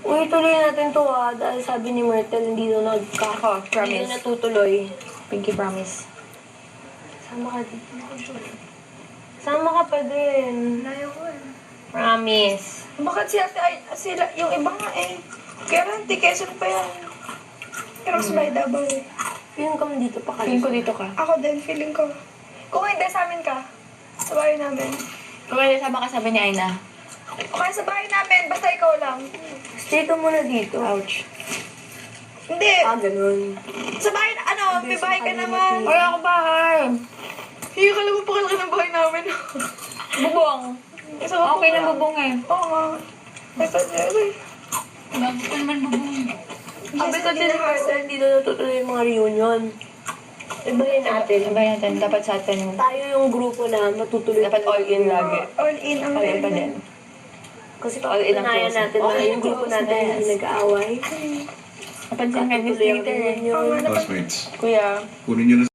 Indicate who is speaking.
Speaker 1: Uy, tuloy natin to dahil sabi ni Myrtle, hindi daw
Speaker 2: Ako, promise.
Speaker 1: Hindi na natutuloy.
Speaker 2: Pinky promise.
Speaker 1: Sama ka dito. Sama ka pa din.
Speaker 3: Layo ko eh.
Speaker 2: Promise.
Speaker 3: Bakit si ate ay, sila, yung iba nga eh. Guarantee, Quezon pa yan. Pero mas may Davao eh.
Speaker 1: Feeling ko dito pa kayo.
Speaker 2: Feeling ko dito ka.
Speaker 3: Ako din, feeling ko. Kung hindi, sa amin ka. Sa bahay namin.
Speaker 2: Kung kaya sama ka sabi ni Aina.
Speaker 3: O kaya sa bahay namin, basta ikaw lang.
Speaker 1: Stay ka muna dito.
Speaker 2: Ouch.
Speaker 3: Hindi.
Speaker 1: Ganun.
Speaker 3: Sa bahay, may bahay ka naman.
Speaker 2: Wala ako bahay.
Speaker 3: Hindi ka lang pakalaki ng bahay namin.
Speaker 2: Bubong. Okay na bubong eh.
Speaker 3: Oo nga. Basta niya, eh.
Speaker 2: Bago ko naman bubong.
Speaker 1: Sabi kasi ni Myrtle, hindi na natutuloy yung mga reunion. Ibahin natin.
Speaker 2: Sabay natin. Dapat sa atin.
Speaker 1: Tayo yung grupo na matutuloy.
Speaker 2: Dapat all in lagi.
Speaker 3: All in ang
Speaker 2: All in pa din.
Speaker 1: Kasi
Speaker 2: All in ang
Speaker 1: patutunayan
Speaker 2: close.
Speaker 1: natin
Speaker 2: All
Speaker 1: na
Speaker 2: in
Speaker 1: yung grupo
Speaker 2: close,
Speaker 1: natin
Speaker 2: yes.
Speaker 1: hindi nag-aaway.
Speaker 2: Napansin nga this
Speaker 1: Tutuloy ang
Speaker 2: later eh.
Speaker 1: reunion.
Speaker 4: Classmates,
Speaker 2: Kuya.
Speaker 4: kunin nyo na